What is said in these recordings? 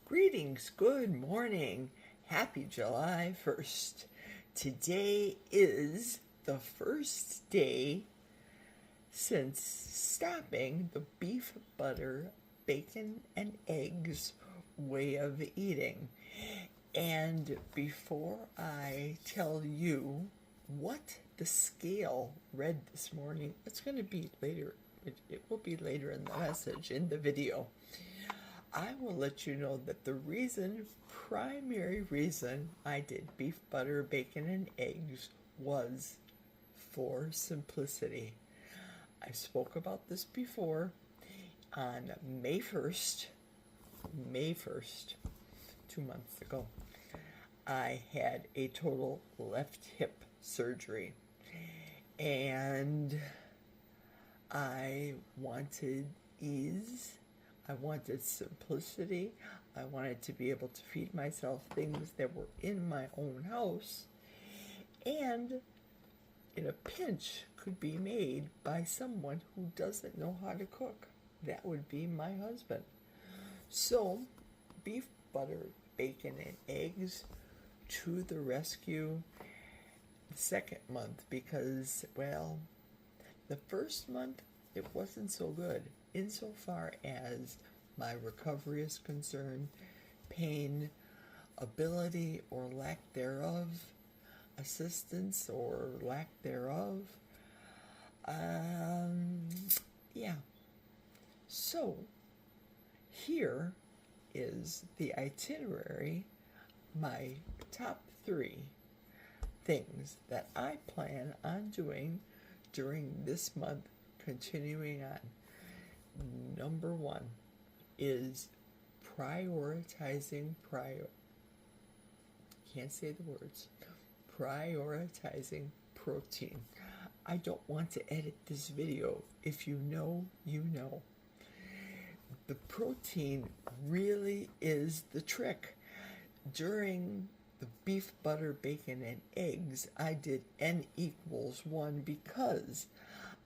Greetings, good morning, happy July 1st. Today is the first day since stopping the beef, butter, bacon, and eggs way of eating. And before I tell you what the scale read this morning, it's going to be later. It will be later in the message, in the video. I will let you know that the primary reason I did beef, butter, bacon, and eggs was for simplicity. I spoke about this before. On May 1st, 2 months ago, I had a total left hip surgery. And I wanted ease. I wanted simplicity. I wanted to be able to feed myself things that were in my own house and in a pinch could be made by someone who doesn't know how to cook. That would be my husband. So, beef, butter, bacon, and eggs to the rescue the second month because, well, the first month it wasn't so good insofar as my recovery is concerned, pain, ability or lack thereof, assistance or lack thereof. Yeah. So, here is the itinerary, my top 3 things that I plan on doing during this month, continuing on. Number 1 is prioritizing protein. I don't want to edit this video. If you know, you know. The protein really is the trick. During the beef, butter, bacon, and eggs, I did N=1 because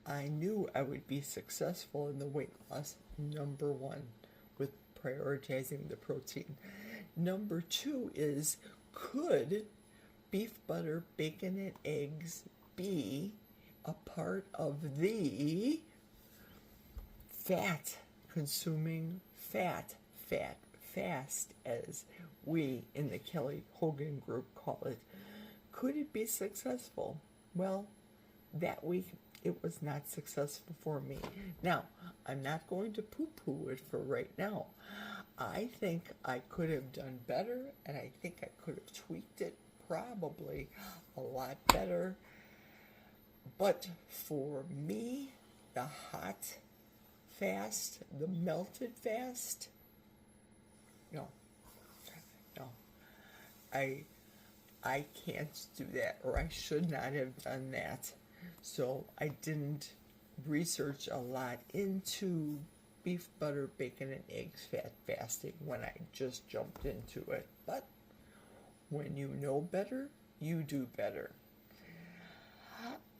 I knew I would be successful in the weight loss, number 1, with prioritizing the protein. Number 2 is, could beef, butter, bacon, and eggs be a part of the fat-consuming fast, as we in the Kelly Hogan group call it? Could it be successful? Well, that week it was not successful for me. Now, I'm not going to poo-poo it for right now. I think I could have done better, and I think I could have tweaked it probably a lot better. But for me, the hot fast, the melted fast, no. I can't do that, or I should not have done that. So I didn't research a lot into beef, butter, bacon, and eggs fat fasting when I just jumped into it. But when you know better, you do better.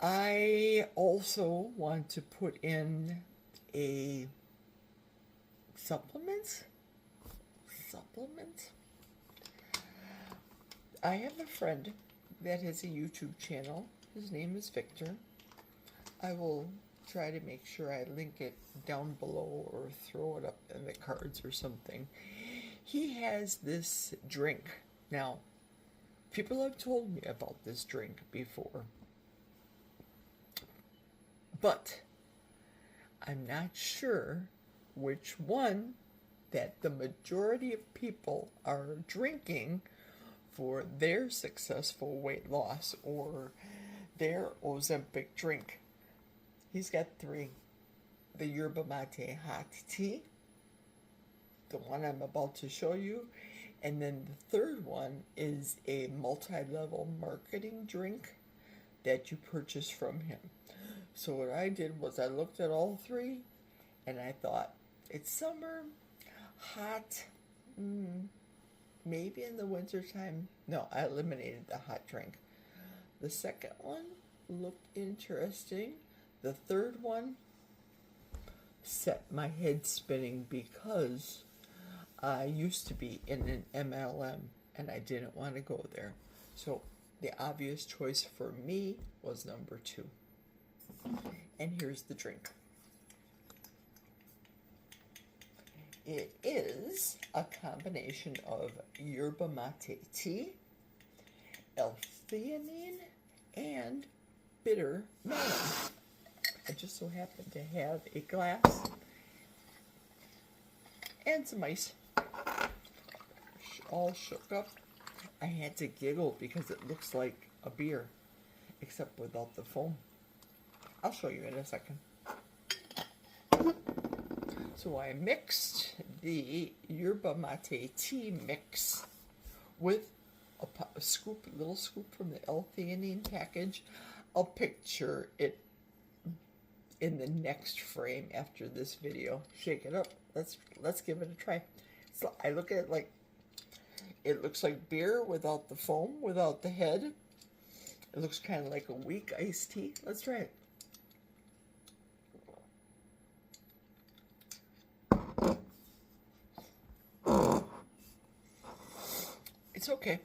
I also want to put in a supplement. I have a friend that has a YouTube channel. His name is Victor. I will try to make sure I link it down below or throw it up in the cards or something. He has this drink. Now, people have told me about this drink before, but I'm not sure which one that the majority of people are drinking for their successful weight loss or their Ozempic drink. He's got 3. The yerba mate hot tea, the one I'm about to show you, and then the third one is a multi-level marketing drink that you purchase from him. So what I did was I looked at all 3 and I thought, it's summer, hot, maybe in the winter time. No, I eliminated the hot drink. The second one looked interesting. The third one set my head spinning because I used to be in an MLM and I didn't want to go there. So the obvious choice for me was number 2. And here's the drink. It is a combination of yerba mate tea, L-theanine, and bitter melon. I just so happen to have a glass and some ice, all shook up. I had to giggle because it looks like a beer, except without the foam. I'll show you in a second. So I mixed the yerba mate tea mix with a little scoop from the L-theanine package. I'll picture it in the next frame after this video. Shake it up. Let's give it a try. So I look at it like it looks like beer without the foam, without the head. It looks kind of like a weak iced tea. Let's try it. It's okay.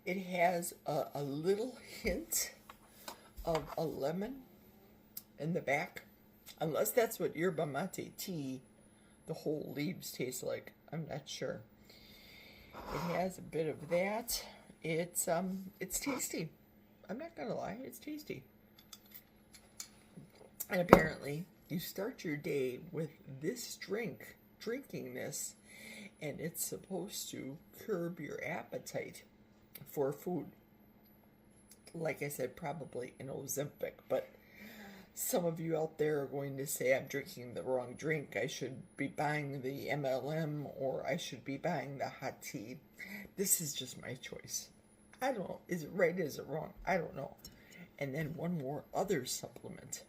It has a little hint of a lemon in the back. Unless that's what yerba mate tea, the whole leaves taste like. I'm not sure. It has a bit of that. It's tasty. I'm not gonna lie, it's tasty. And apparently, you start your day with this drinking this, and it's supposed to curb your appetite for food. Like I said, probably an Ozempic, but some of you out there are going to say I'm drinking the wrong drink. I should be buying the MLM, or I should be buying the hot tea. This is just my choice. I don't know. Is it right? Is it wrong? I don't know. And then one more other supplement.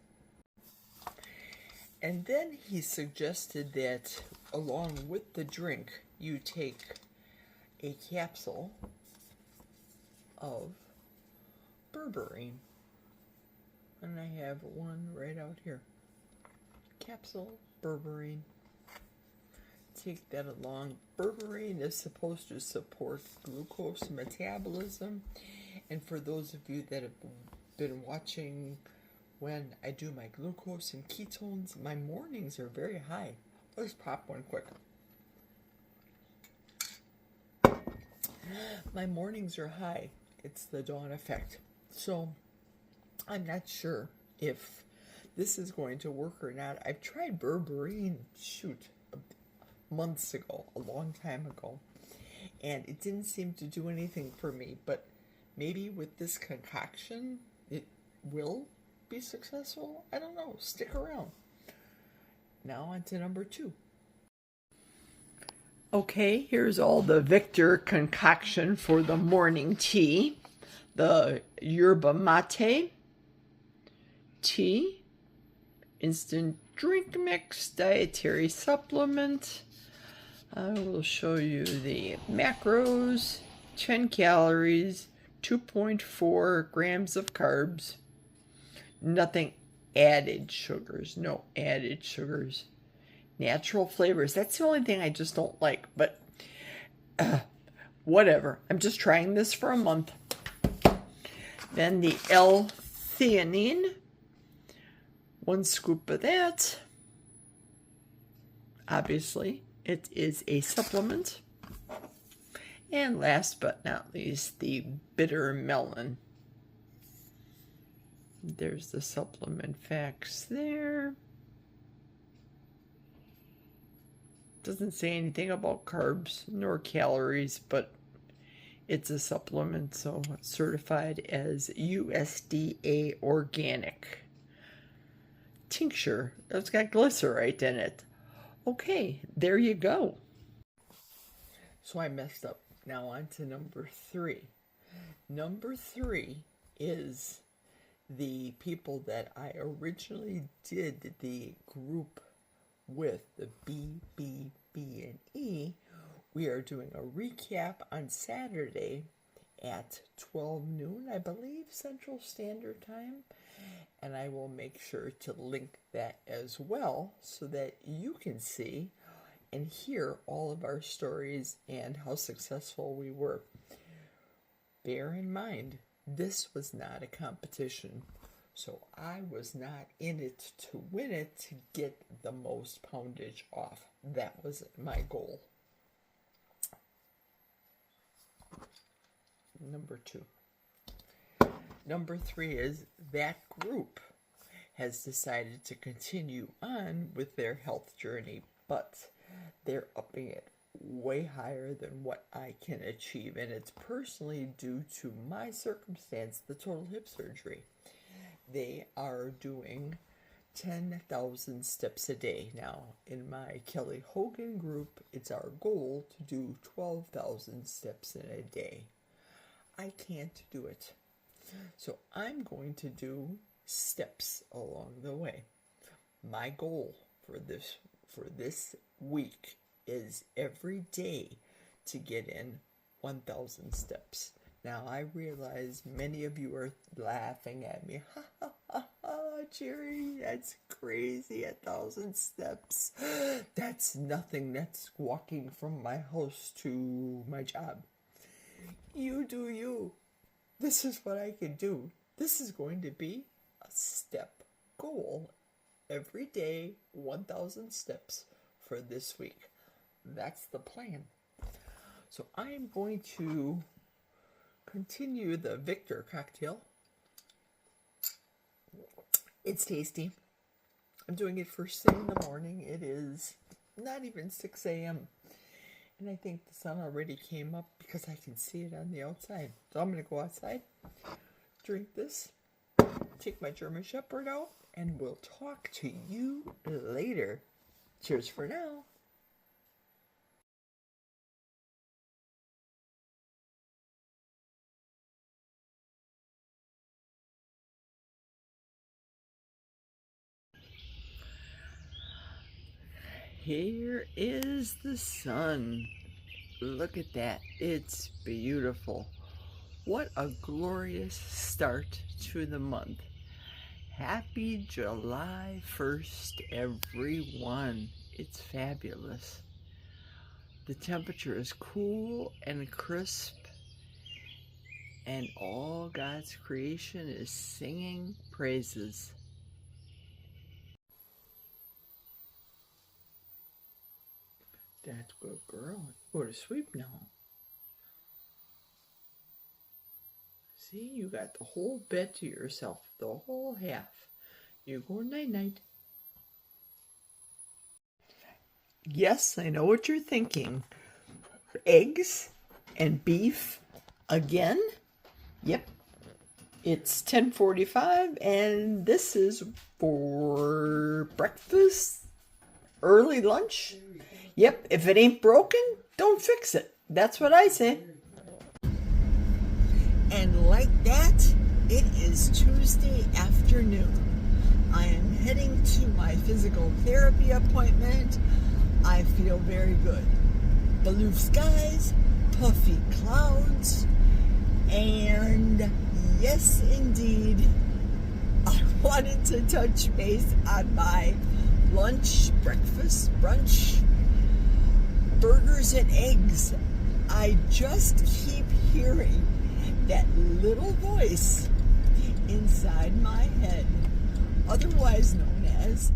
And then he suggested that along with the drink, you take a capsule of berberine. And I have one right out here. Capsule, berberine. Take that along. Berberine is supposed to support glucose metabolism. And for those of you that have been watching when I do my glucose and ketones, my mornings are very high. Let's pop one quick. My mornings are high. It's the dawn effect. So I'm not sure if this is going to work or not. I've tried berberine, months ago, a long time ago, and it didn't seem to do anything for me, but maybe with this concoction, it will be successful. I don't know. Stick around. Now on to number 2. Okay, here's all the Victor concoction for the morning tea. The yerba mate tea, instant drink mix, dietary supplement. I will show you the macros: 10 calories, 2.4 grams of carbs, nothing added sugars, no added sugars, natural flavors. That's the only thing I just don't like, but whatever. I'm just trying this for a month. Then the L-theanine, 1 scoop of that. Obviously, it is a supplement. And last but not least, the bitter melon. There's the supplement facts there. Doesn't say anything about carbs nor calories, but it's a supplement, so certified as USDA organic. Tincture. It's got glycerite in it. Okay, there you go. So I messed up. Now on to number 3. Number 3 is the people that I originally did the group with, the BBB and E. We are doing a recap on Saturday at 12 noon, I believe, Central Standard Time. And I will make sure to link that as well so that you can see and hear all of our stories and how successful we were. Bear in mind, this was not a competition, so I was not in it to win it to get the most poundage off. That wasn't my goal. Number 2. Number 3 is that group has decided to continue on with their health journey, but they're upping it way higher than what I can achieve, and it's personally due to my circumstance, the total hip surgery. They are doing 10,000 steps a day now. In my Kelly Hogan group, it's our goal to do 12,000 steps in a day. I can't do it, so I'm going to do steps along the way. My goal for this week is every day to get in 1,000 steps. Now, I realize many of you are laughing at me. Ha ha ha ha, Jerry, that's crazy, 1,000 steps. That's nothing. That's walking from my house to my job. You do you. This is what I can do. This is going to be a step goal. Every day, 1,000 steps for this week. That's the plan. So I am going to continue the Victor cocktail. It's tasty. I'm doing it first thing in the morning. It is not even 6 a.m. And I think the sun already came up because I can see it on the outside. So I'm going to go outside, drink this, take my German Shepherd out, and we'll talk to you later. Cheers for now. Here is the sun. Look at that. It's beautiful. What a glorious start to the month. Happy July 1st, everyone. It's fabulous. The temperature is cool and crisp, and all God's creation is singing praises. That's good, girl. Go to sleep now. See, you got the whole bed to yourself, the whole half. You go night-night. Yes, I know what you're thinking. Eggs and beef again? Yep. It's 10:45, and this is for breakfast, early lunch. Yep, if it ain't broken, don't fix it. That's what I say. And like that, it is Tuesday afternoon. I am heading to my physical therapy appointment. I feel very good. Blue skies, puffy clouds, and yes, indeed, I wanted to touch base on my lunch, breakfast, brunch, burgers and eggs. I just keep hearing that little voice inside my head, otherwise known as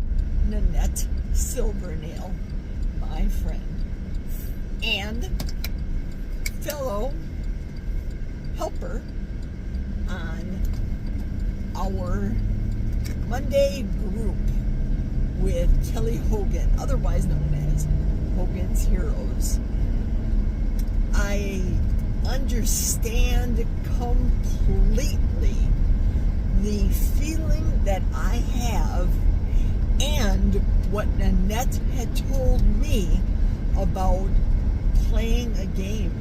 Nanette Silvernail, my friend and fellow helper on our Monday group with Kelly Hogan, otherwise known as Hogan's Heroes. I understand completely the feeling that I have and what Nanette had told me about playing a game.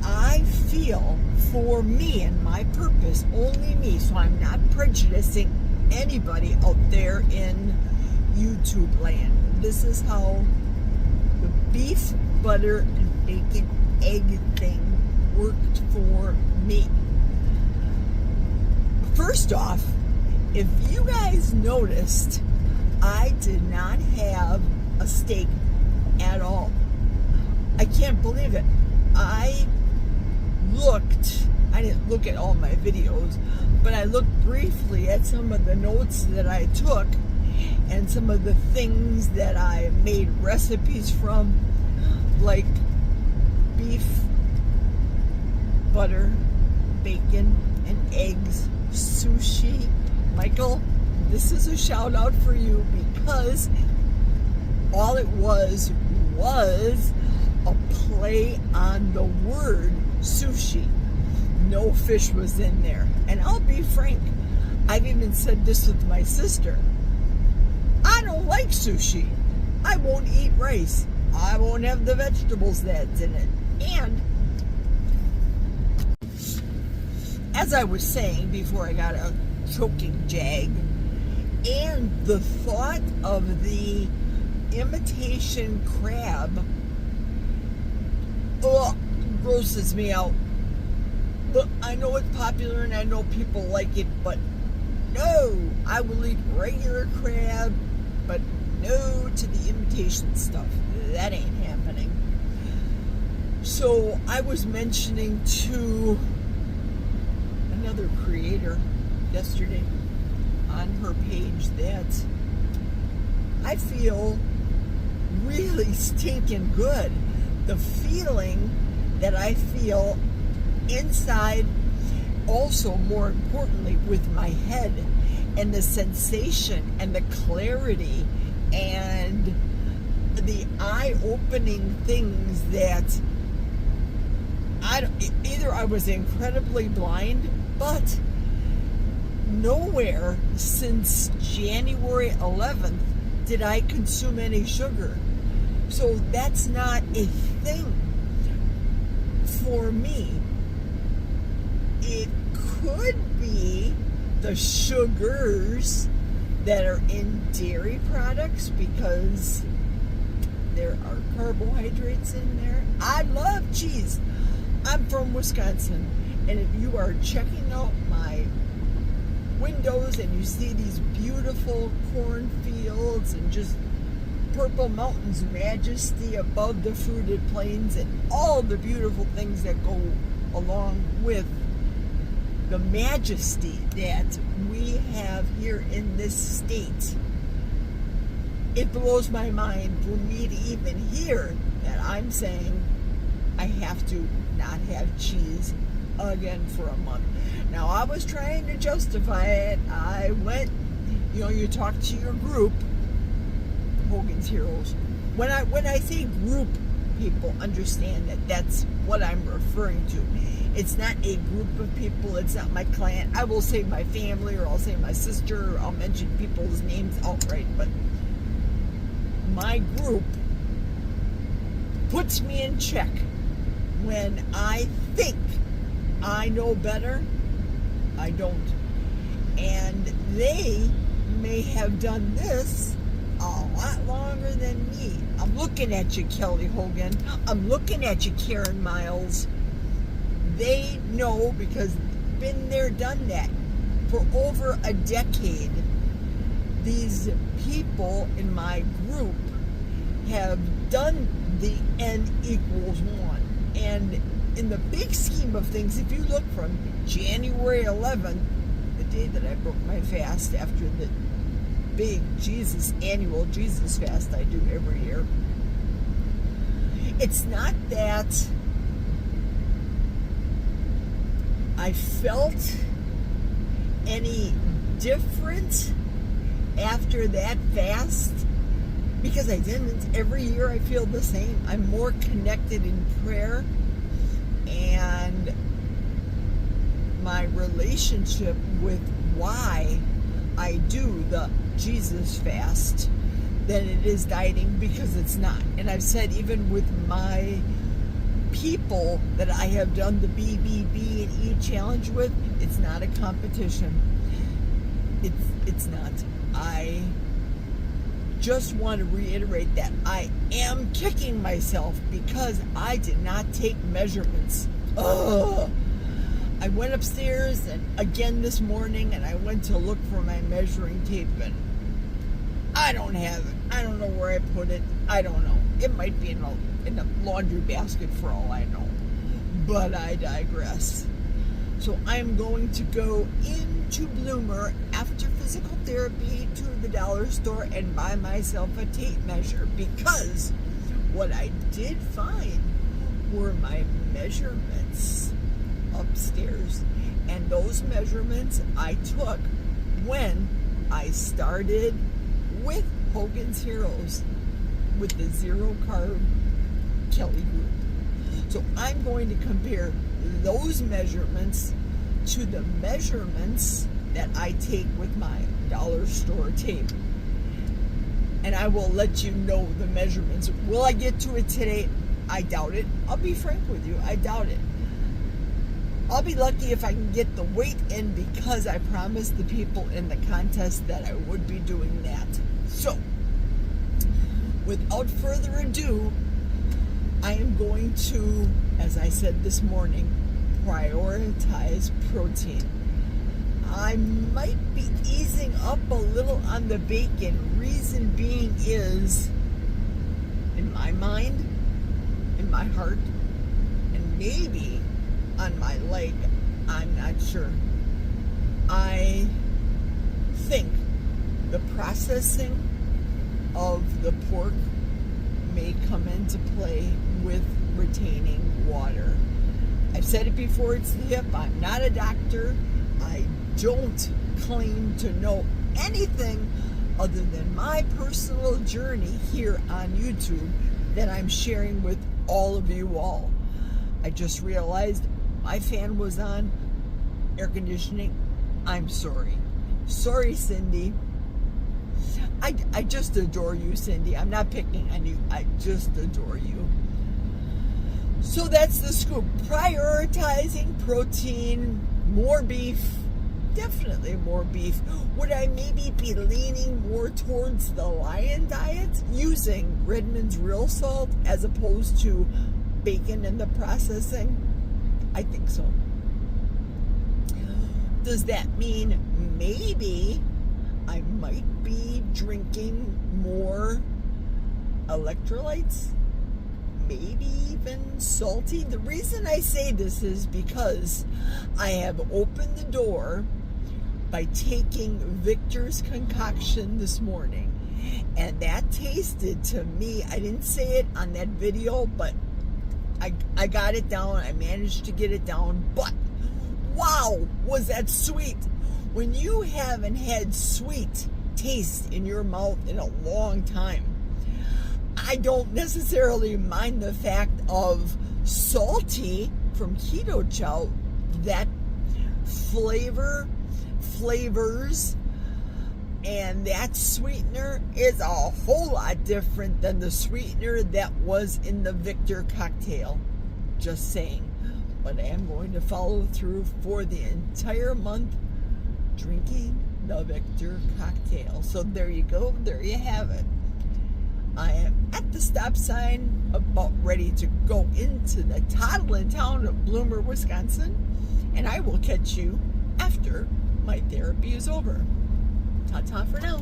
I feel for me and my purpose, only me, so I'm not prejudicing anybody out there in YouTube land. This is how the beef, butter, and bacon egg thing worked for me. First off, if you guys noticed, I did not have a steak at all. I can't believe it. I didn't look at all my videos, but I looked briefly at some of the notes that I took and some of the things that I made recipes from, like beef, butter, bacon, and eggs, sushi. Michael, this is a shout out for you, because all it was a play on the word sushi. No fish was in there. And I'll be frank, I've even said this with my sister. I don't like sushi. I won't eat rice. I won't have the vegetables that's in it. And as I was saying before I got a choking jag, and the thought of the imitation crab grosses me out. Look, I know it's popular and I know people like it, but no, I will eat regular crab, but no to the imitation stuff. That ain't happening. So I was mentioning to another creator yesterday on her page that I feel really stinking good. The feeling that I feel inside, also more importantly with my head, and the sensation and the clarity and the eye-opening things that either I was incredibly blind, but nowhere since January 11th did I consume any sugar. So that's not a thing for me. It could be the sugars that are in dairy products, because there are carbohydrates in there. I love cheese. I'm from Wisconsin, and if you are checking out my windows and you see these beautiful cornfields and just purple mountains, majesty above the fruited plains, and all the beautiful things that go along with the majesty that we have here in this state, it blows my mind for me to even hear that I'm saying I have to not have cheese again for a month. Now, I was trying to justify it. I went, you talk to your group, Hogan's Heroes. When I say group, people understand that that's what I'm referring to. It's not a group of people. It's not my client. I will say my family, or I'll say my sister, or I'll mention people's names outright, but my group puts me in check when I think I know better. I don't. And they may have done this a lot longer than me. I'm looking at you, Kelly Hogan. I'm looking at you, Karen Miles. They know, because been there, done that for over a decade. These people in my group have done the N equals 1. And in the big scheme of things, if you look from January 11th, the day that I broke my fast after the big annual Jesus fast I do every year, it's not that I felt any different after that fast, because I didn't. Every year I feel the same. I'm more connected in prayer and my relationship with why I do the Jesus fast than it is dieting, because it's not. And I've said, even with my people that I have done the BBB and E challenge with, it's not a competition. It's not. I just want to reiterate that I am kicking myself because I did not take measurements. Ugh. I went upstairs and again this morning, and I went to look for my measuring tape, and I don't have it. I don't know where I put it. I don't know. It might be in a laundry basket for all I know. But I digress. So I'm going to go into Bloomer after physical therapy to the dollar store and buy myself a tape measure, because what I did find were my measurements upstairs. And those measurements I took when I started with Hogan's Heroes with the zero carb Kelly group. So I'm going to compare those measurements to the measurements that I take with my dollar store tape. And I will let you know the measurements. Will I get to it today? I doubt it. I'll be frank with you. I doubt it. I'll be lucky if I can get the weight in, because I promised the people in the contest that I would be doing that. So, without further ado, I am going to, as I said this morning, prioritize protein. I might be easing up a little on the bacon. Reason being is, in my mind, in my heart, and maybe on my leg, I'm not sure, I think the processing of the pork may come into play with retaining water. I've said it before, it's the hip. I'm not a doctor. I don't claim to know anything other than my personal journey here on YouTube that I'm sharing with all of you all. I just realized my fan was on air conditioning. I'm sorry. Sorry, Cindy. I just adore you, Cindy. I'm not picking on you. I just adore you. So that's the scoop. Prioritizing protein, more beef, definitely more beef. Would I maybe be leaning more towards the lion diet, using Redmond's real salt as opposed to bacon in the processing? I think so. Does that mean maybe I might be drinking more electrolytes? Maybe even salty? The reason I say this is because I have opened the door by taking Victor's concoction this morning. And that tasted to me, I didn't say it on that video, but I got it down. I managed to get it down. But wow, was that sweet. When you haven't had sweet taste in your mouth in a long time, I don't necessarily mind the fact of salty from keto chow. That flavors, and that sweetener is a whole lot different than the sweetener that was in the Victor cocktail. Just saying. But I am going to follow through for the entire month drinking the Victor cocktail. So there you go. There you have it. I am at the stop sign, about ready to go into the toddling town of Bloomer, Wisconsin, and I will catch you after my therapy is over. Ta-ta for now.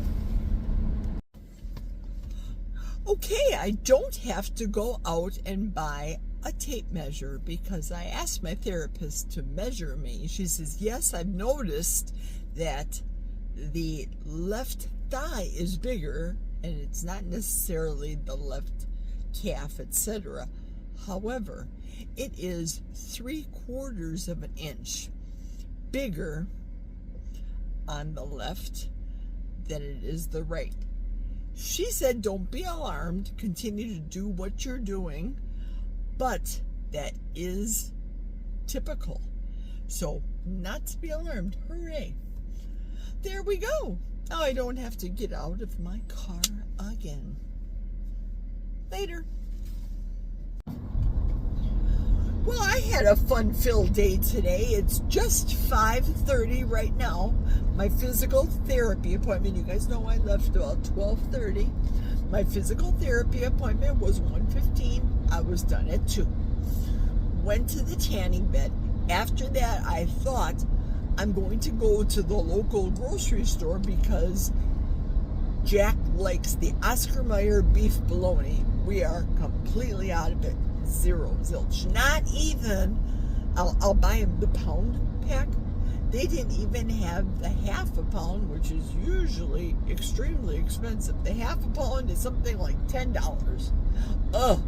Okay, I don't have to go out and buy a tape measure because I asked my therapist to measure me. She says, yes, I've noticed that the left thigh is bigger, and it's not necessarily the left calf, etc. However, it is 3/4 of an inch bigger on the left than it is the right. She said, don't be alarmed, continue to do what you're doing, but that is typical. So, not to be alarmed. Hooray. There we go. Now I don't have to get out of my car again. Later. Well, I had a fun-filled day today. It's just 5:30 right now. My physical therapy appointment, you guys know I left about 12:30. My physical therapy appointment was 1:15. I was done at 2. Went to the tanning bed. After that, I thought I'm going to go to the local grocery store because Jack likes the Oscar Mayer beef bologna. We are completely out of it. Zero, zilch. Not even, I'll buy them the pound pack. They didn't even have the half a pound, which is usually extremely expensive. The half a pound is something like $10. Ugh.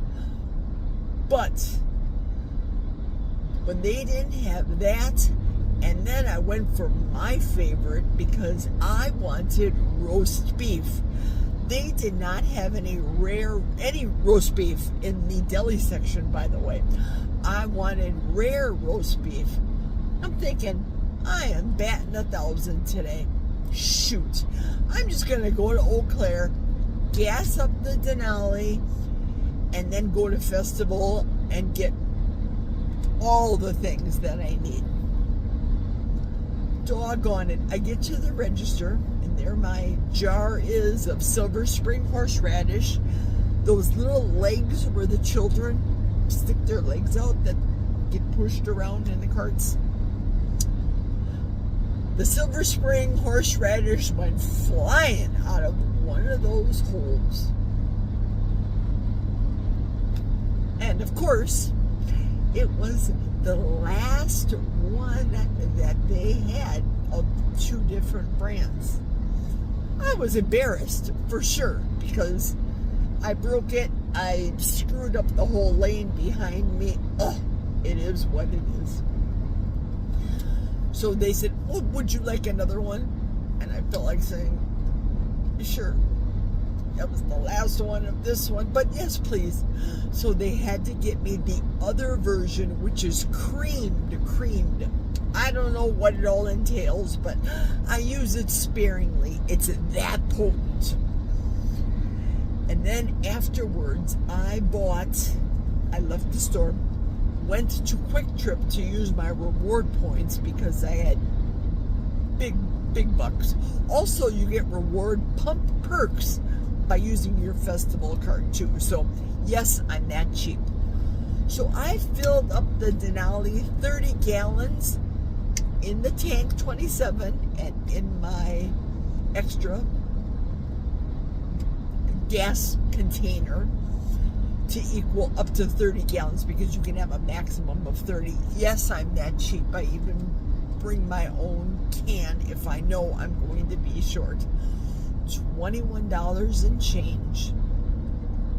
But when they didn't have that, and then I went for my favorite because I wanted roast beef. They did not have any roast beef in the deli section, by the way. I wanted rare roast beef. I'm thinking, I am batting 1,000 today. Shoot. I'm just going to go to Eau Claire, gas up the Denali, and then go to Festival and get all the things that I need. Doggone it. I get to the register, and there my jar is of Silver Spring horseradish. Those little legs where the children stick their legs out that get pushed around in the carts. The Silver Spring horseradish went flying out of one of those holes. And of course, it was the last one that they had of 2 different brands. I was embarrassed for sure because I broke it. I screwed up the whole lane behind me. Ugh, it is what it is. So they said, "Oh, would you like another one?" And I felt like saying, "Sure." That was the last one of this one, but yes, please. So they had to get me the other version, which is creamed. I don't know what it all entails, but I use it sparingly. It's that potent. And then afterwards, I left the store, went to Quick Trip to use my reward points because I had big bucks. Also, you get reward pump perks by using your festival card too. So yes, I'm that cheap. So I filled up the Denali 30 gallons in the tank 27 and in my extra gas container to equal up to 30 gallons because you can have a maximum of 30. Yes, I'm that cheap. I even bring my own can if I know I'm going to be short. $21 and change.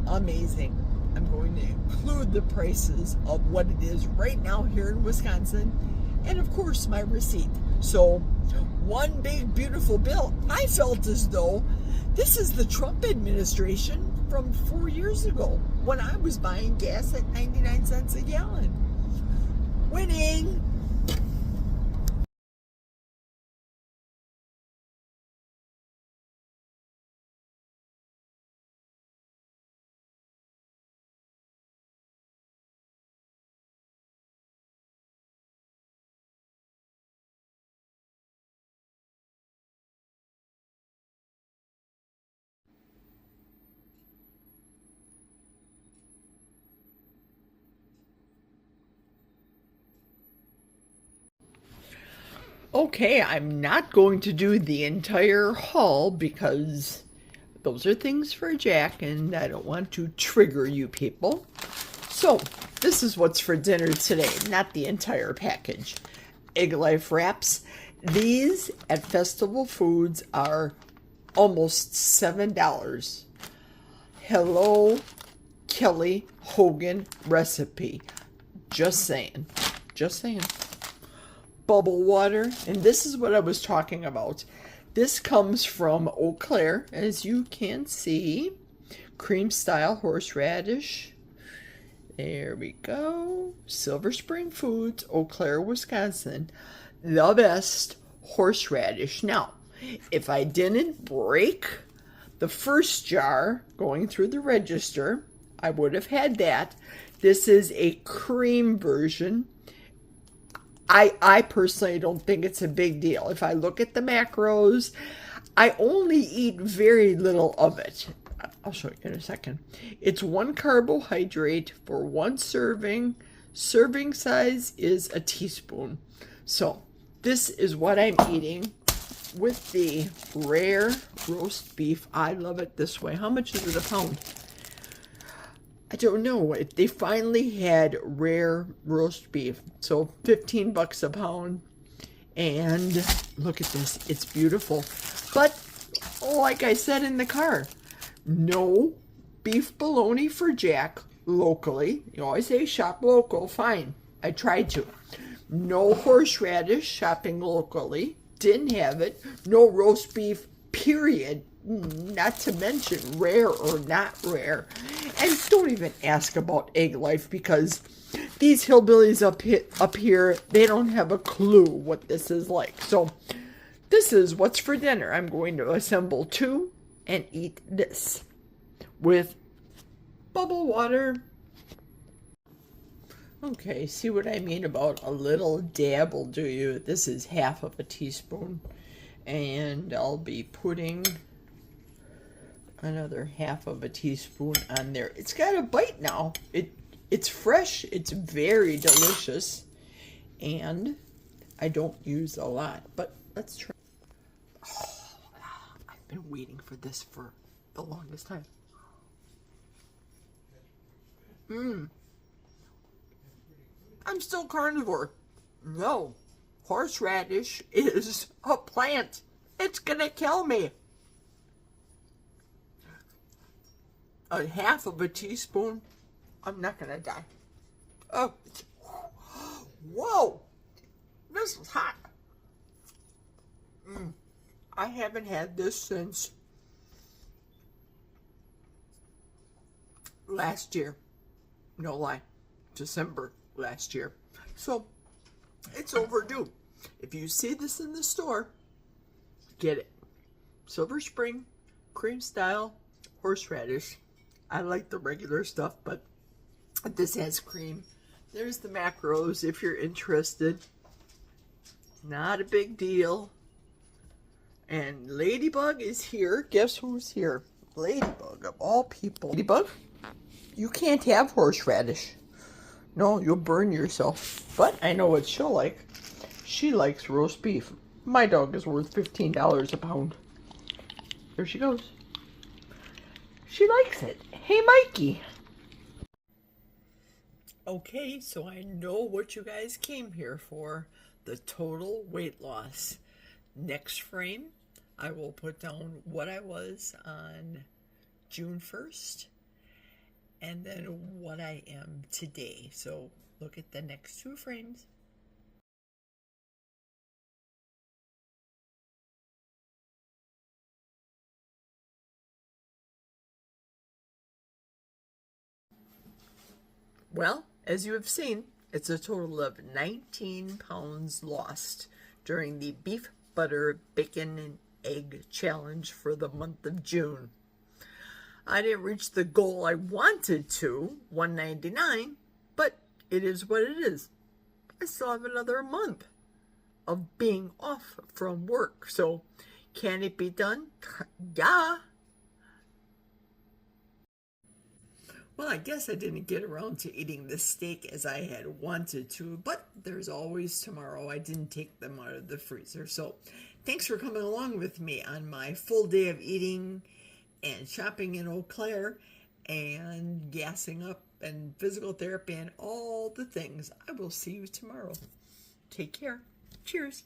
Amazing. I'm going to include the prices of what it is right now here in Wisconsin and of course my receipt. So one big beautiful bill. I felt as though this is the Trump administration from 4 years ago when I was buying gas at 99 cents a gallon. Winning. Okay, I'm not going to do the entire haul because those are things for Jack and I don't want to trigger you people. So, this is what's for dinner today, not the entire package. Egg Life wraps. These at Festival Foods are almost $7. Hello, Kelly Hogan recipe. Just saying. Bubble water, and this is what I was talking about. This comes from Eau Claire, as you can see. Cream style horseradish. There we go. Silver Spring Foods, Eau Claire, Wisconsin. The best horseradish. Now, if I didn't break the first jar going through the register, I would have had that. This is a cream version. I personally don't think it's a big deal. If I look at the macros, I only eat very little of it. I'll show you in a second. It's 1 carbohydrate for 1 serving. Serving size is a teaspoon. So this is what I'm eating with the rare roast beef. I love it this way. How much is it a pound? I don't know if they finally had rare roast beef. So $15 a pound. And look at this. It's beautiful. But like I said in the car, no beef bologna for Jack locally. You always say shop local. Fine. I tried to. No horseradish shopping locally. Didn't have it. No roast beef, period. Not to mention rare or not rare. And don't even ask about egg life, because these hillbillies up here, they don't have a clue what this is like. So this is what's for dinner. I'm going to assemble 2 and eat this with bubble water. Okay, see what I mean about a little dab will do you. This is half of a teaspoon. And I'll be putting another half of a teaspoon on there. It's got a bite now. It's fresh. It's very delicious. And I don't use a lot, but let's try. Oh, I've been waiting for this for the longest time. I'm still carnivore. No, horseradish is a plant. It's gonna kill me. A half of a teaspoon, I'm not gonna die. Oh, whoa, this is hot. I haven't had this since last year. No lie, December last year. So it's overdue. If you see this in the store, get it. Silver Spring, cream style, horseradish. I like the regular stuff, but this has cream. There's the macros if you're interested. Not a big deal. And Ladybug is here. Guess who's here? Ladybug, of all people. Ladybug, you can't have horseradish. No, you'll burn yourself. But I know what she'll like. She likes roast beef. My dog is worth $15 a pound. There she goes. She likes it. Hey, Mikey. Okay, so I know what you guys came here for. The total weight loss. Next frame, I will put down what I was on June 1st. And then what I am today. So look at the next 2 frames. Well, as you have seen, it's a total of 19 pounds lost during the beef, butter, bacon, and egg challenge for the month of June. I didn't reach the goal I wanted to, 199, but it is what it is. I still have another month of being off from work, so can it be done? Yeah. Well, I guess I didn't get around to eating the steak as I had wanted to, but there's always tomorrow. I didn't take them out of the freezer. So thanks for coming along with me on my full day of eating and shopping in Eau Claire and gassing up and physical therapy and all the things. I will see you tomorrow. Take care. Cheers.